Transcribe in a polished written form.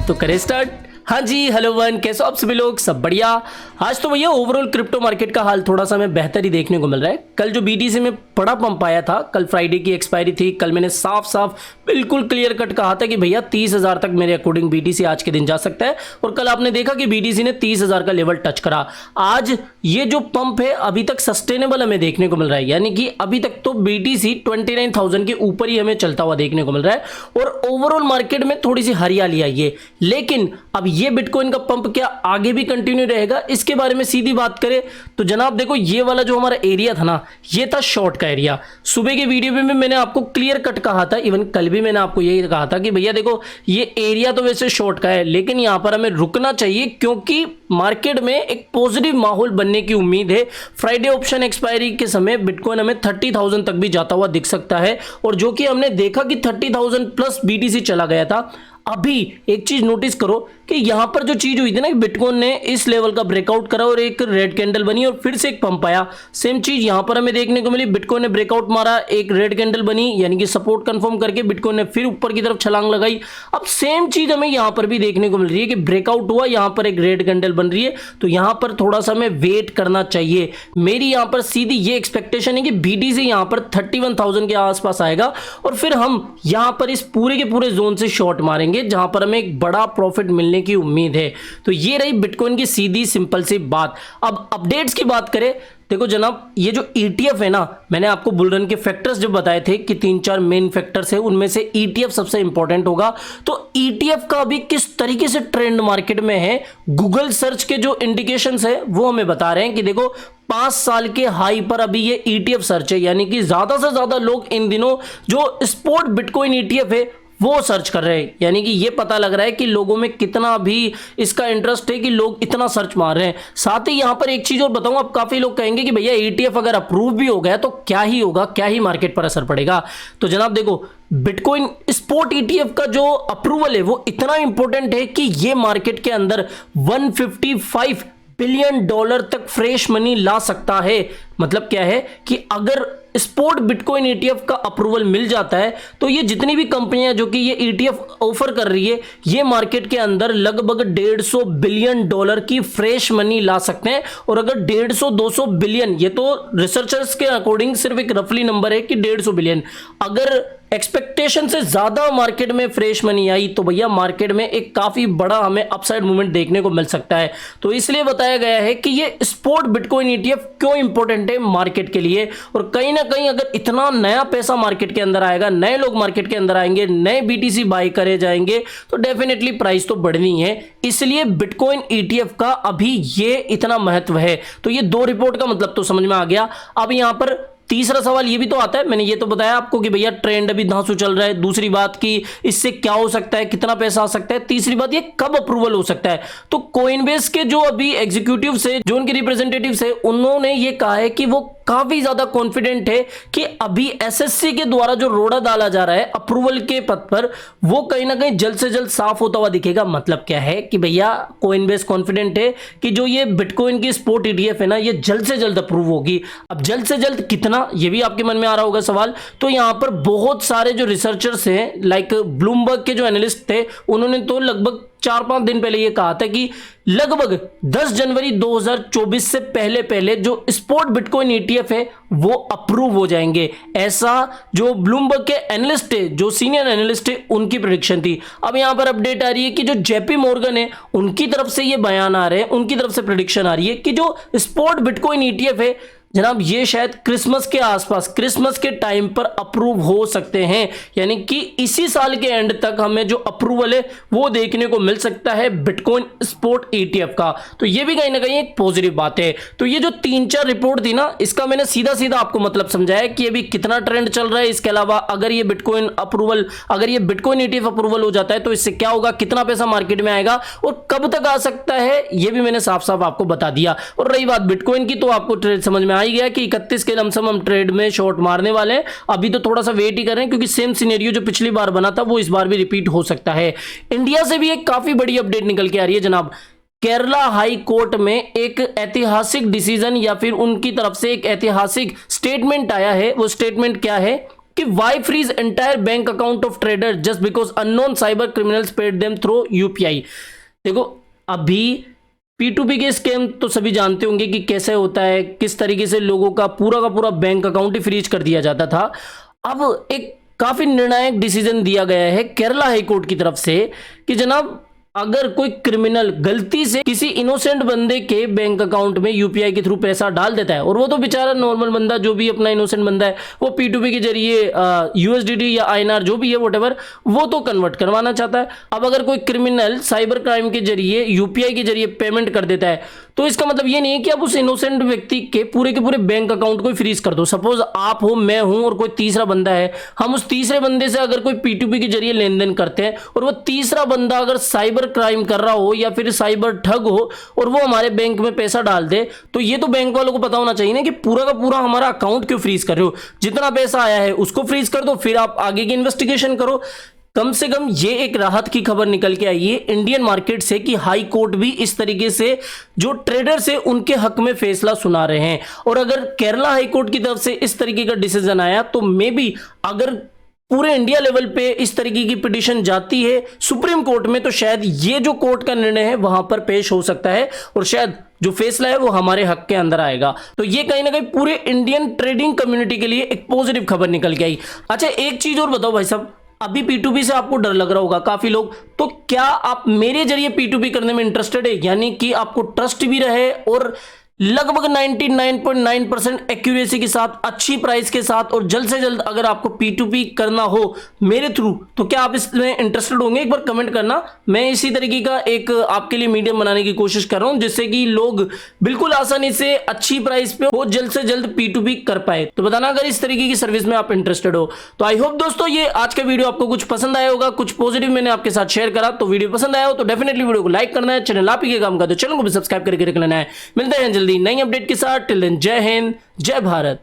तो करें स्टार्ट। हाँ जी, हेलो वन, कैसे हो आप सभी लोग? सब बढ़िया। आज तो भैया ओवरऑल क्रिप्टो मार्केट का हाल थोड़ा सा हमें बेहतर ही देखने को मिल रहा है। कल जो बीटीसी में बड़ा पंप आया था, कल फ्राइडे की एक्सपायरी थी, कल मैंने साफ साफ बिल्कुल क्लियर कट कहा था कि भैया 30,000 तक मेरे अकॉर्डिंग बीटीसी आज के दिन जा सकता है, और कल आपने देखा कि बीटीसी ने 30,000 का लेवल टच करा। आज ये जो पंप है अभी तक सस्टेनेबल हमें देखने को मिल रहा है, यानी कि अभी तक तो बीटीसी 29,000 के ऊपर ही हमें चलता हुआ देखने को मिल रहा है, और ओवरऑल मार्केट में थोड़ी सी हरियाली आई है। लेकिन अब ये बिटकॉइन का पंप क्या आगे भी कंटिन्यू रहेगा, इसके बारे में सीधी बात करें तो जनाब देखो, ये वाला जो हमारा एरिया था ना, ये था शॉर्ट का एरिया। सुबह के वीडियो में मैंने आपको क्लियर कट कहा था, इवन कल भी मैंने आपको यही कहा था कि भैया देखो, ये एरिया तो वैसे शॉर्ट का है, लेकिन यहां पर हमें रुकना चाहिए क्योंकि मार्केट में एक पॉजिटिव माहौल बनने की उम्मीद है। फ्राइडे ऑप्शन एक्सपायरी के समय बिटकॉइन हमें 30,000 तक भी जाता हुआ दिख सकता है, और जो कि हमने देखा कि 30,000 प्लस बीटीसी चला गया था। अभी एक चीज नोटिस करो कि यहां पर जो चीज हुई थी ना, बिटकॉइन ने इस लेवल का ब्रेकआउट करा और एक रेड कैंडल बनी और फिर से एक पंप आया। सेम चीज यहां पर हमें देखने को मिली, बिटकॉइन ने ब्रेकआउट मारा, एक रेड कैंडल बनी, यानी कि सपोर्ट कंफर्म करके बिटकॉइन ने फिर ऊपर की तरफ छलांग लगाई। अब सेम चीज हमें यहां पर भी देखने को मिल रही है कि ब्रेकआउट हुआ, यहां पर एक रेड कैंडल बन रही है, तो यहां पर थोड़ा सा हमें वेट करना चाहिए। मेरी यहां पर सीधी ये एक्सपेक्टेशन है कि बीटीसी यहां पर 31,000 के आसपास आएगा, और फिर हम यहां पर इस पूरे के पूरे जोन से शॉर्ट मारेंगे, जहां पर हमें एक बड़ा प्रॉफिट मिलने की उम्मीद है। तो ये रही बिटकॉइन की सीधी सिंपल सी बात। अब अपडेट्स की बात करें, देखो जनाब, ये जो ETF है ना, मैंने आपको बुलरन के फैक्टर्स जब बताए थे कि 3-4 मेन फैक्टर्स है, उनमें से ETF सबसे इंपॉर्टेंट होगा। तो ETF का अभी किस तरीके से ट्रेंड मार्केट में है, गूगल सर्च के जो इंडिकेशंस है वो हमें बता रहे हैं कि देखो 5 साल के हाई पर अभी ये ETF सर्च है, यानी कि ज्यादा से ज्यादा लोग इन दिनों जो स्पॉट बिटकॉइन ETF है वो सर्च कर रहे हैं। यानी कि ये पता लग रहा है कि लोगों में कितना भी इसका इंटरेस्ट है कि लोग इतना सर्च मार रहे हैं। साथ ही यहां पर एक चीज और बताऊं, अब काफी लोग कहेंगे कि भैया ETF अगर अप्रूव भी हो गया तो क्या ही होगा, क्या ही मार्केट पर असर पड़ेगा। तो जनाब देखो, बिटकॉइन स्पॉट ETF का जो अप्रूवल है वो इतना इंपॉर्टेंट है कि ये मार्केट के अंदर 155 बिलियन डॉलर तक फ्रेश मनी ला सकता है। मतलब क्या है कि अगर स्पॉट बिटकॉइन ETF का अप्रूवल मिल जाता है तो ये जितनी भी कंपनियां जो कि ये ETF ऑफर कर रही है, ये मार्केट के अंदर लगभग 150 बिलियन डॉलर की फ्रेश मनी ला सकते हैं। और अगर 150-200 बिलियन, ये तो रिसर्चर्स के अकॉर्डिंग सिर्फ एक रफली नंबर है कि 150 बिलियन, अगर एक्सपेक्टेशन से ज्यादा मार्केट में फ्रेश मनी आई तो भैया मार्केट में एक काफी बड़ा हमें अपसाइड मूवमेंट देखने को मिल सकता है। तो इसलिए बताया गया है कि ये स्पॉट बिटकॉइन ETF क्यों इंपॉर्टेंट है मार्केट के लिए, और कहीं ना कहीं अगर इतना नया पैसा मार्केट के अंदर आएगा, नए लोग मार्केट के अंदर आएंगे, नए BTC बाय करे जाएंगे, तो डेफिनेटली प्राइस तो बढ़नी है। इसलिए बिटकॉइन ETF का अभी ये इतना महत्व है। तो ये 2 रिपोर्ट का मतलब तो समझ में आ गया। अब यहां पर तीसरा सवाल ये भी तो आता है, मैंने ये तो बताया आपको कि भैया ट्रेंड अभी धांसू चल रहा है। दूसरी बात कि इससे क्या हो सकता है, कितना पैसा आ सकता है। तीसरी बात, ये कब अप्रूवल हो सकता है। तो कोइनबेस के जो अभी एग्जीक्यूटिव्स है, जो उनके रिप्रेजेंटेटिव्स है, उन्होंने ये कहा है कि वो काफी ज्यादा कॉन्फिडेंट है कि अभी SSC के द्वारा जो रोड़ा डाला जा रहा है अप्रूवल के पद पर, वो कहीं ना कहीं जल्द से जल्द साफ होता हुआ दिखेगा। मतलब क्या है कि भैया कोइनबेस कॉन्फिडेंट है कि जो ये बिटकॉइन की स्पॉट ETF है ना, ये जल्द से जल्द अप्रूव होगी। अब जल्द से जल्द कितना, ये भी आपके मन में आ रहा होगा सवाल। तो यहां पर बहुत सारे जो रिसर्चर्स हैं, लाइक ब्लूमबर्ग के जो एनालिस्ट थे, उन्होंने तो लगभग 4-5 दिन पहले ये कहा था कि लगभग 10 जनवरी 2024 से पहले पहले जो स्पॉट बिटकॉइन ETF है वो अप्रूव हो जाएंगे। ऐसा जो ब्लूमबर्ग के एनालिस्ट है, जो सीनियर एनालिस्ट है, उनकी प्रेडिक्शन थी। अब यहां पर अपडेट आ रही है कि जो JP मॉर्गन है, उनकी तरफ से ये बयान आ रहे हैं, उनकी तरफ से प्रेडिक्शन आ रही है कि जो स्पॉट बिटकॉइन ETF है जनाब, ये शायद क्रिसमस के आसपास, क्रिसमस के टाइम पर अप्रूव हो सकते हैं। यानी कि इसी साल के एंड तक हमें जो अप्रूवल है वो देखने को मिल सकता है बिटकॉइन स्पॉट ETF का। तो ये भी कहीं ना कहीं एक पॉजिटिव बात है। तो ये जो 3-4 रिपोर्ट थी ना, इसका मैंने सीधा सीधा आपको मतलब समझाया कि अभी कितना ट्रेंड चल रहा है। इसके अलावा अगर ये बिटकॉइन अप्रूवल, अगर ये बिटकॉइन ETF अप्रूवल हो जाता है तो इससे क्या होगा, कितना पैसा मार्केट में आएगा और कब तक आ सकता है, ये भी मैंने साफ साफ आपको बता दिया। और रही बात बिटकॉइन की, तो आपको ट्रेड समझ में आई गया कि 31 के लमसम हम ट्रेड में शॉर्ट मारने वाले हैं। अभी तो थोड़ा सा वेट ही कर रहे हैं क्योंकि सेम सिनेरियो जो पिछली बार बना था वो इस बार भी रिपीट हो सकता है। इंडिया से भी एक काफी बड़ी अपडेट निकल के आ रही है जनाब। केरला हाई कोर्ट में एक ऐतिहासिक डिसीजन या फिर उनकी तरफ से एक ऐतिहासिक स्टेटमेंट आया है। वो स्टेटमेंट क्या है कि why freeze entire bank account of trader just because unknown cyber criminals paid them through UPI. देखो अभी P2P के स्कैम तो सभी जानते होंगे कि कैसे होता है, किस तरीके से लोगों का पूरा बैंक अकाउंट ही फ्रीज कर दिया जाता था। अब एक काफी निर्णायक डिसीजन दिया गया है केरला हाई कोर्ट की तरफ से कि जनाब अगर कोई क्रिमिनल गलती से किसी इनोसेंट बंदे के बैंक अकाउंट में यूपीआई के थ्रू पैसा डाल देता है, और वो तो बेचारा नॉर्मल बंदा जो भी अपना इनोसेंट बंदा है वो P2P के जरिए USDT या INR जो भी है व्हाटएवर वो तो कन्वर्ट करवाना चाहता है। अब अगर कोई क्रिमिनल साइबर क्राइम के जरिए यूपीआई के जरिए पेमेंट कर देता है तो इसका मतलब ये नहीं है कि आप उस इनोसेंट व्यक्ति के पूरे बैंक अकाउंट को फ्रीज कर दो। सपोज आप हो, मैं हूं और कोई तीसरा बंदा है, हम उस तीसरे बंदे से अगर कोई P2P के जरिए लेन देन करते हैं और वो तीसरा बंदा अगर साइबर क्राइम कर रहा हो या फिर साइबर ठग हो और वो हमारे बैंक में पैसा डाल दे, तो ये तो बैंक वालों को पता होना चाहिए ना कि पूरा का पूरा हमारा अकाउंट क्यों फ्रीज कर रहे हो। जितना पैसा आया है उसको फ्रीज कर दो, फिर आप आगे की इन्वेस्टिगेशन करो। कम से कम ये एक राहत की खबर निकल के आई है इंडियन मार्केट से कि हाई कोर्ट भी इस तरीके से जो ट्रेडर्स है उनके हक में फैसला सुना रहे हैं। और अगर केरला हाई कोर्ट की तरफ से इस तरीके का डिसीजन आया तो मे बी अगर पूरे इंडिया लेवल पे इस तरीके की पिटीशन जाती है सुप्रीम कोर्ट में तो शायद ये जो कोर्ट का निर्णय है वहां पर पेश हो सकता है और शायद जो फैसला है वो हमारे हक के अंदर आएगा। तो ये कहीं ना कहीं पूरे इंडियन ट्रेडिंग कम्युनिटी के लिए एक पॉजिटिव खबर निकल के आई। अच्छा एक चीज और बताओ भाई साहब, अभी P2P से आपको डर लग रहा होगा काफी लोग, तो क्या आप मेरे जरिए P2P करने में इंटरेस्टेड है, यानी कि आपको ट्रस्ट भी रहे और लगभग 99.9% एक्यूरेसी के साथ, अच्छी प्राइस के साथ और जल्द से जल्द अगर आपको P2P करना हो मेरे थ्रू तो क्या आप इसमें इंटरेस्टेड होंगे? एक बार कमेंट करना। मैं इसी तरीके का एक आपके लिए मीडियम बनाने की कोशिश कर रहा हूं जिससे कि लोग बिल्कुल आसानी से अच्छी प्राइस पे वो जल्द से जल्द P2P कर पाए। तो बताना अगर इस तरीके की सर्विस में आप इंटरेस्टेड हो। तो आई होप दोस्तों ये आज का वीडियो आपको कुछ पसंद आया होगा, कुछ पॉजिटिव मैंने आपके साथ शेयर करा। तो वीडियो पसंद आया हो तो डेफिनेटली वीडियो को लाइक करना है, चैनल आप ही के काम का तो चैनल को भी सब्सक्राइब करके रख लेना है। मिलते हैं जल्दी नई अपडेट के साथ। टिल देन जय हिंद, जय भारत।